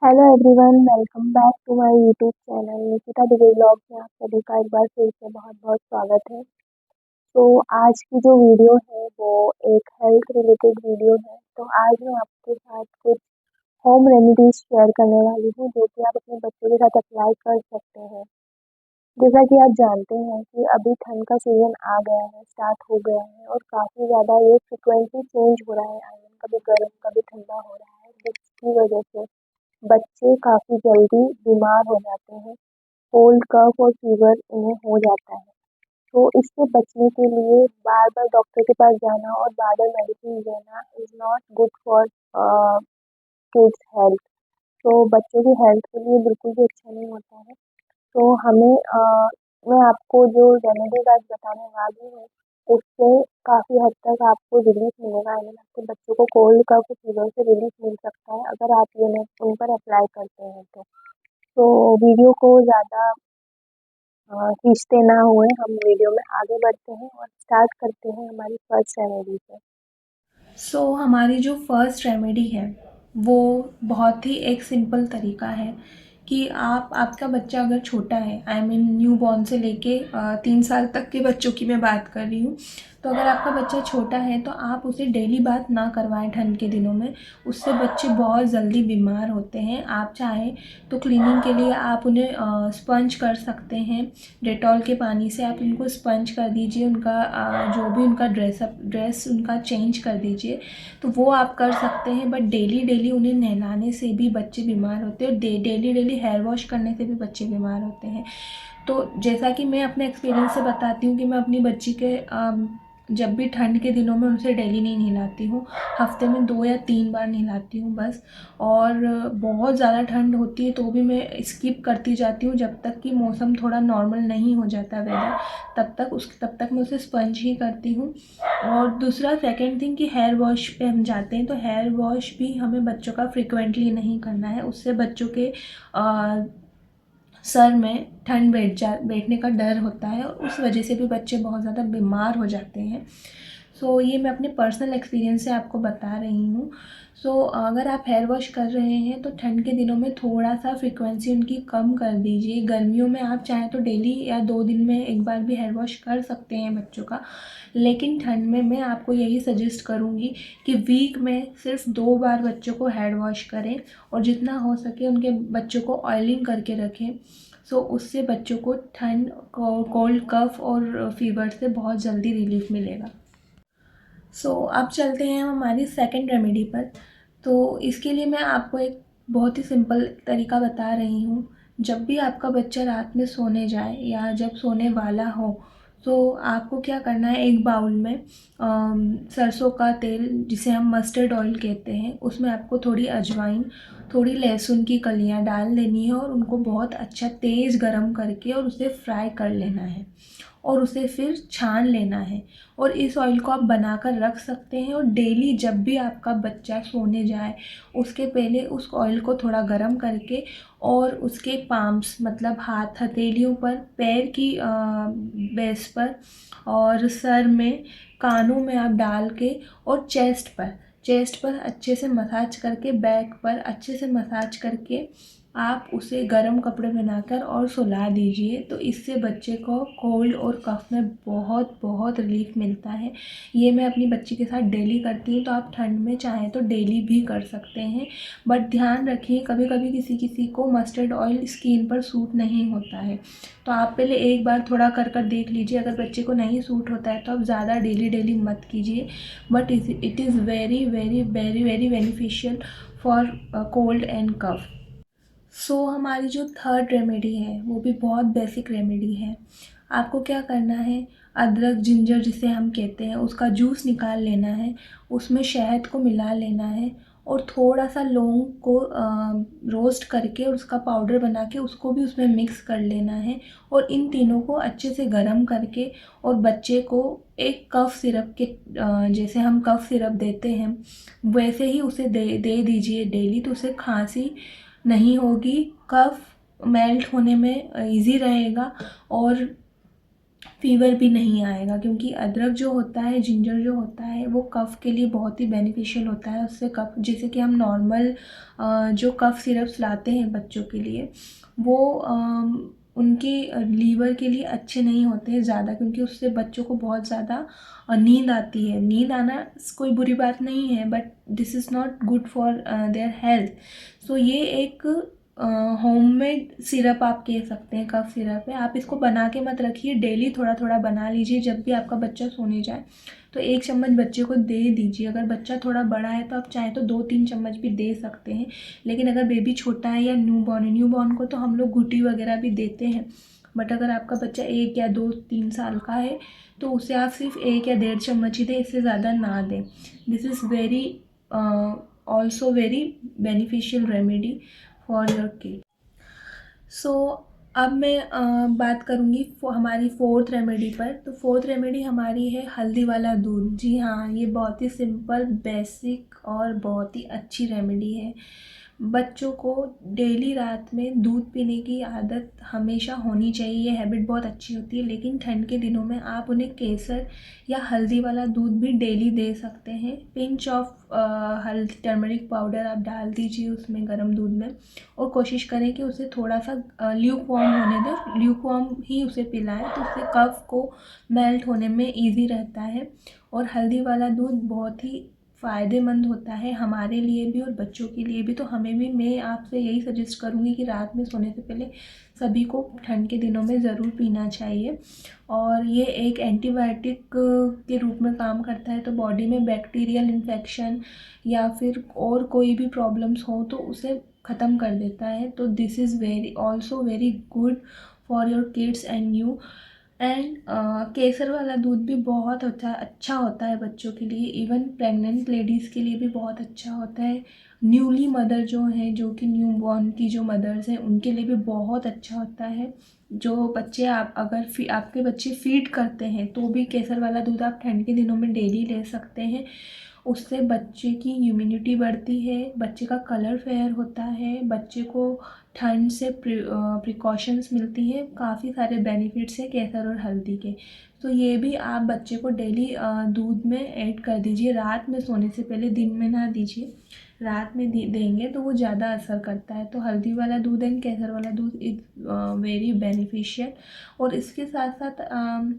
Hello everyone, welcome back to my YouTube channel Nikita Dubey vlog में आप सभी का एक बार फिर से बहुत बहुत स्वागत है। तो आज की जो वीडियो है वो एक हेल्थ रिलेटेड वीडियो है। तो आज मैं आपके साथ कुछ होम रेमेडीज शेयर करने वाली हूँ जो कि आप अपने बच्चों के साथ अप्लाई कर सकते हैं। जैसा कि आप जानते हैं कि अभी ठंड का सीजन आ गया है, स्टार्ट हो गया है और काफ़ी ज़्यादा ये फ्रिक्वेंटली चेंज हो रहा है। आई मीन कभी गर्म कभी ठंडा हो रहा है, जिसकी वजह से बच्चे काफ़ी जल्दी बीमार हो जाते हैं। कोल्ड कफ और फीवर इन्हें हो जाता है। तो इससे बचने के लिए बार बार डॉक्टर के पास जाना और बार बार मेडिसिन लेना is not good for kids health. तो बच्चों की हेल्थ के लिए बिल्कुल भी अच्छा नहीं होता है। तो मैं आपको जो रेमेडीज आज बताने वाली हूँ उससे काफ़ी हद तक आपको रिलीफ मिलेगा। आई मीन आपके बच्चों को कोल्ड कफ फीवर से रिलीफ मिल सकता है अगर आप ये उन पर अप्लाई करते हैं तो वीडियो को ज़्यादा खींचते ना हुए हम वीडियो में आगे बढ़ते हैं और स्टार्ट करते हैं हमारी फर्स्ट रेमेडी से। हमारी जो फर्स्ट रेमेडी है वो बहुत ही एक सिंपल तरीका है कि आपका बच्चा अगर छोटा है, आई मीन न्यू बॉर्न से लेके 3 साल तक के बच्चों की मैं बात कर रही हूँ। तो अगर आपका बच्चा छोटा है तो आप उसे डेली बात ना करवाएं ठंड के दिनों में। उससे बच्चे बहुत जल्दी बीमार होते हैं। आप चाहें तो क्लीनिंग के लिए आप उन्हें स्पंज कर सकते हैं। डेटॉल के पानी से आप उनको स्पंज कर दीजिए, उनका जो भी उनका ड्रेस उनका चेंज कर दीजिए। तो वो आप कर सकते हैं, बट डेली डेली उन्हें नहलाने से भी बच्चे बीमार होते हैं और डेली डेली हेयर वॉश करने से भी बच्चे बीमार होते हैं। तो जैसा कि मैं अपने एक्सपीरियंस से बताती हूँ कि मैं अपनी बच्ची के जब भी ठंड के दिनों में उनसे डेली नहीं नहलाती हूँ, हफ्ते में 2 या 3 बार नहलाती हूँ बस। और बहुत ज़्यादा ठंड होती है तो भी मैं स्किप करती जाती हूँ जब तक कि मौसम थोड़ा नॉर्मल नहीं हो जाता वेदर, तब तक मैं उसे स्पंज ही करती हूँ। और दूसरा सेकंड थिंग कि हेयर वॉश पे हम जाते हैं तो हेयर वॉश भी हमें बच्चों का फ्रिक्वेंटली नहीं करना है। उससे बच्चों के सर में ठंड बैठने का डर होता है और उस वजह से भी बच्चे बहुत ज़्यादा बीमार हो जाते हैं। ये मैं अपने पर्सनल एक्सपीरियंस से आपको बता रही हूँ। अगर आप हेयर वॉश कर रहे हैं तो ठंड के दिनों में थोड़ा सा फ्रिक्वेंसी उनकी कम कर दीजिए। गर्मियों में आप चाहें तो डेली या 2 दिन में एक बार भी हेयर वॉश कर सकते हैं बच्चों का। लेकिन ठंड में मैं आपको यही सजेस्ट करूँगी कि वीक में सिर्फ 2 बार बच्चों को हेड वॉश करें और जितना हो सके उनके बच्चों को ऑयलिंग करके रखें। उससे बच्चों को ठंड, कोल्ड कफ और फीवर से बहुत जल्दी रिलीफ मिलेगा। अब चलते हैं हम हमारी सेकंड रेमेडी पर। तो इसके लिए मैं आपको एक बहुत ही सिंपल तरीका बता रही हूँ। जब भी आपका बच्चा रात में सोने जाए या जब सोने वाला हो तो आपको क्या करना है, एक बाउल में सरसों का तेल जिसे हम मस्टर्ड ऑयल कहते हैं, उसमें आपको थोड़ी अजवाइन, थोड़ी लहसुन की कलियां डाल लेनी है और उनको बहुत अच्छा तेज़ गरम करके और उसे फ्राई कर लेना है और उसे फिर छान लेना है। और इस ऑयल को आप बनाकर रख सकते हैं और डेली जब भी आपका बच्चा सोने जाए उसके पहले उस ऑयल को थोड़ा गरम करके और उसके पाम्स मतलब हाथ हथेलियों पर, पैर की बेस पर और सर में, कानों में आप डाल के और चेस्ट पर अच्छे से मसाज करके, बैक पर अच्छे से मसाज करके आप उसे गर्म कपड़े पहनाकर और सुला दीजिए। तो इससे बच्चे को कोल्ड और कफ में बहुत बहुत रिलीफ मिलता है। ये मैं अपनी बच्ची के साथ डेली करती हूँ। तो आप ठंड में चाहें तो डेली भी कर सकते हैं, बट ध्यान रखिए कभी कभी किसी किसी को मस्टर्ड ऑयल स्किन पर सूट नहीं होता है। तो आप पहले एक बार थोड़ा कर कर देख लीजिए। अगर बच्चे को नहीं सूट होता है तो आप ज़्यादा डेली डेली मत कीजिए, but it is very very very very beneficial for cold and cough. हमारी जो थर्ड रेमेडी है वो भी बहुत बेसिक रेमेडी है। आपको क्या करना है, अदरक जिंजर जिसे हम कहते हैं उसका जूस निकाल लेना है, उसमें शहद को मिला लेना है और थोड़ा सा लौंग को रोस्ट करके और उसका पाउडर बना के उसको भी उसमें मिक्स कर लेना है। और इन तीनों को अच्छे से गरम करके और बच्चे को एक कफ सिरप के जैसे हम कफ सिरप देते हैं वैसे ही उसे दे दे दीजिए डेली। तो उसे खांसी नहीं होगी, कफ मेल्ट होने में इजी रहेगा और फ़ीवर भी नहीं आएगा, क्योंकि अदरक जो होता है, जिंजर जो होता है, वो कफ़ के लिए बहुत ही बेनिफिशियल होता है। उससे कफ़, जैसे कि हम नॉर्मल जो कफ़ सिरप्स लाते हैं बच्चों के लिए, वो उनके लीवर के लिए अच्छे नहीं होते हैं ज़्यादा, क्योंकि उससे बच्चों को बहुत ज़्यादा नींद आती है। नींद आना कोई बुरी बात नहीं है, but this is not good for their health. So ये एक होममेड सिरप आप कह सकते हैं, कफ सिरप है। आप इसको बना के मत रखिए, डेली थोड़ा थोड़ा बना लीजिए। जब भी आपका बच्चा सोने जाए तो 1 चम्मच बच्चे को दे दीजिए। अगर बच्चा थोड़ा बड़ा है तो आप चाहें तो 2-3 चम्मच भी दे सकते हैं। लेकिन अगर बेबी छोटा है या न्यू बॉर्न को तो हम लोग घुटी वगैरह भी देते हैं। बट अगर आपका बच्चा 1 या 2-3 साल का है तो उसे आप सिर्फ 1 या 1.5 चम्मच ही दें, इससे ज़्यादा ना दें। This is very also very beneficial remedy for your kid. So अब मैं बात करूँगी हमारी फोर्थ रेमेडी पर। तो फोर्थ रेमेडी हमारी है हल्दी वाला दूध। जी हाँ, ये बहुत ही सिंपल, बेसिक और बहुत ही अच्छी रेमेडी है। बच्चों को डेली रात में दूध पीने की आदत हमेशा होनी चाहिए, ये हैबिट बहुत अच्छी होती है। लेकिन ठंड के दिनों में आप उन्हें केसर या हल्दी वाला दूध भी डेली दे सकते हैं। पिंच ऑफ हल्दी टर्मरिक पाउडर आप डाल दीजिए उसमें, गर्म दूध में, और कोशिश करें कि उसे थोड़ा सा ल्यूक वार्म होने दें। ल्यूक वार्म ही उसे पिलाएं, तो उससे कफ को मेल्ट होने में ईजी रहता है। और हल्दी वाला दूध बहुत ही फ़ायदेमंद होता है हमारे लिए भी और बच्चों के लिए भी। तो हमें भी, मैं आपसे यही सजेस्ट करूँगी कि रात में सोने से पहले सभी को ठंड के दिनों में ज़रूर पीना चाहिए। और ये एक एंटीबायोटिक के रूप में काम करता है। तो बॉडी में बैक्टीरियल इन्फेक्शन या फिर और कोई भी प्रॉब्लम्स हो तो उसे ख़त्म कर देता है। तो this is very also very good for your kids and you. And केसर वाला दूध भी बहुत अच्छा होता है बच्चों के लिए। इवन प्रेग्नेंट लेडीज़ के लिए भी बहुत अच्छा होता है। न्यूली मदर जो हैं, जो कि न्यू बॉर्न की जो मदर्स हैं, उनके लिए भी बहुत अच्छा होता है। जो बच्चे, आप अगर आपके बच्चे फीड करते हैं तो भी केसर वाला दूध आप ठंड के दिनों में डेली ले सकते हैं। उससे बच्चे की इम्यूनिटी बढ़ती है, बच्चे का कलर फेयर होता है, बच्चे को ठंड से प्रिकॉशंस मिलती हैं। काफ़ी सारे बेनिफिट्स हैं केसर और हल्दी के। तो ये भी आप बच्चे को डेली दूध में ऐड कर दीजिए, रात में सोने से पहले। दिन में ना दीजिए, रात में देंगे तो वो ज़्यादा असर करता है। तो हल्दी वाला दूध एंड केसर वाला दूध इज़ वेरी बेनिफिशियल। और इसके साथ साथ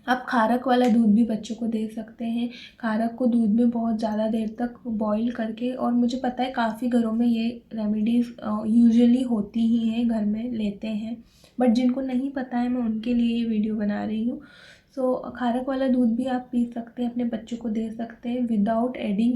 आप खारक वाला दूध भी बच्चों को दे सकते हैं। खारक को दूध में बहुत ज़्यादा देर तक बॉईल करके, और मुझे पता है काफ़ी घरों में ये रेमेडीज़ यूजुअली होती ही हैं, घर में लेते हैं। बट जिनको नहीं पता है, मैं उनके लिए ये वीडियो बना रही हूँ। सो खारक वाला दूध भी आप पी सकते हैं, अपने बच्चों को दे सकते हैं विदाउट एडिंग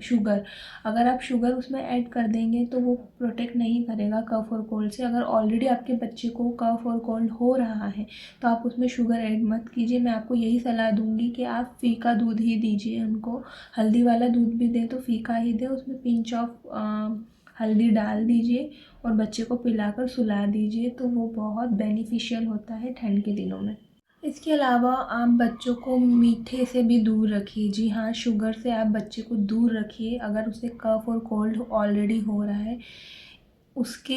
शुगर। अगर आप शुगर उसमें ऐड कर देंगे तो वो प्रोटेक्ट नहीं करेगा कफ और कोल्ड से। अगर ऑलरेडी आपके बच्चे को कफ और कोल्ड हो रहा है तो आप उसमें शुगर ऐड मत कीजिए। मैं आपको यही सलाह दूंगी कि आप फीका दूध ही दीजिए उनको। हल्दी वाला दूध भी दें तो फीका ही दें, उसमें पिंच ऑफ हल्दी डाल दीजिए और बच्चे को पिलाकर सुला दीजिए। तो वो बहुत बेनिफिशियल होता है ठंड के दिनों में। इसके अलावा आप बच्चों को मीठे से भी दूर रखिए। जी हाँ, शुगर से आप बच्चे को दूर रखिए। अगर उसे कफ और कोल्ड ऑलरेडी हो रहा है, उसके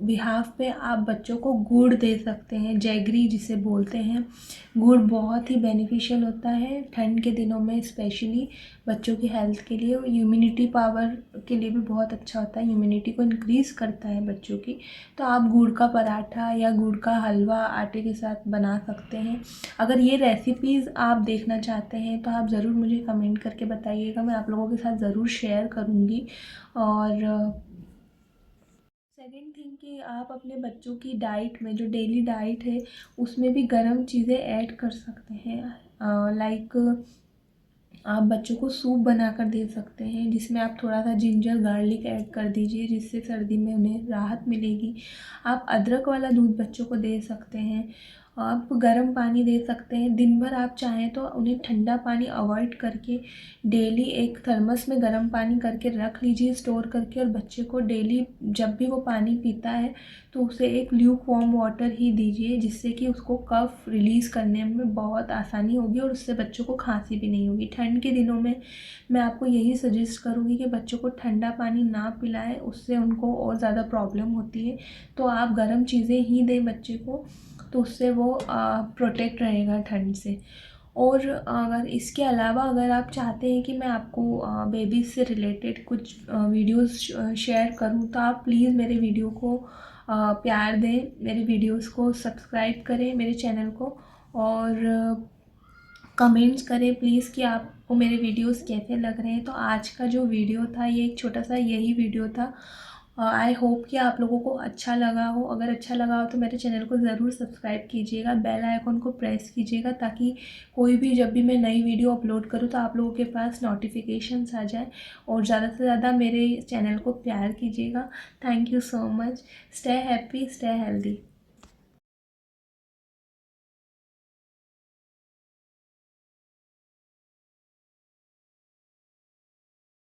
बिहाफ पे आप बच्चों को गुड़ दे सकते हैं, जैगरी जिसे बोलते हैं। गुड़ बहुत ही बेनिफिशियल होता है ठंड के दिनों में, स्पेशली बच्चों की हेल्थ के लिए। इम्यूनिटी पावर के लिए भी बहुत अच्छा होता है, इम्यूनिटी को इंक्रीज़ करता है बच्चों की। तो आप गुड़ का पराठा या गुड़ का हलवा आटे के साथ बना सकते हैं। अगर ये रेसिपीज़ आप देखना चाहते हैं तो आप ज़रूर मुझे कमेंट करके बताइएगा, मैं आप लोगों के साथ ज़रूर शेयर करूँगी। और सेकेंड थिंग कि आप अपने बच्चों की डाइट में, जो डेली डाइट है, उसमें भी गर्म चीज़ें ऐड कर सकते हैं। लाइक आप बच्चों को सूप बनाकर दे सकते हैं, जिसमें आप थोड़ा सा जिंजर गार्लिक ऐड कर दीजिए, जिससे सर्दी में उन्हें राहत मिलेगी। आप अदरक वाला दूध बच्चों को दे सकते हैं। आप गर्म पानी दे सकते हैं। दिन भर आप चाहें तो उन्हें ठंडा पानी अवॉइड करके डेली एक थर्मस में गर्म पानी करके रख लीजिए स्टोर करके, और बच्चे को डेली जब भी वो पानी पीता है तो उसे एक ल्यूक वार्म वाटर ही दीजिए, जिससे कि उसको कफ रिलीज़ करने में बहुत आसानी होगी और उससे बच्चों को खांसी भी नहीं होगी। ठंड के दिनों में मैं आपको यही सजेस्ट करूँगी कि बच्चों को ठंडा पानी ना पिलाएं, उससे उनको और ज़्यादा प्रॉब्लम होती है। तो आप गर्म चीज़ें ही दें बच्चे को। तो उससे वो प्रोटेक्ट रहेगा ठंड से। और अगर इसके अलावा अगर आप चाहते हैं कि मैं आपको बेबीज़ से रिलेटेड कुछ वीडियोस शेयर करूं, तो आप प्लीज़ मेरे वीडियो को प्यार दें, मेरे वीडियोस को सब्सक्राइब करें मेरे चैनल को, और कमेंट्स करें प्लीज़ कि आपको मेरे वीडियोस कैसे लग रहे हैं। तो आज का जो वीडियो था ये एक छोटा सा यही वीडियो था। आई होप कि आप लोगों को अच्छा लगा हो। अगर अच्छा लगा हो तो मेरे चैनल को ज़रूर सब्सक्राइब कीजिएगा, बेल आइकन को प्रेस कीजिएगा, ताकि कोई भी जब भी मैं नई वीडियो अपलोड करूँ तो आप लोगों के पास नोटिफिकेशंस आ जाए। और ज़्यादा से ज़्यादा मेरे चैनल को प्यार कीजिएगा। Thank you so much. Stay happy, stay healthy.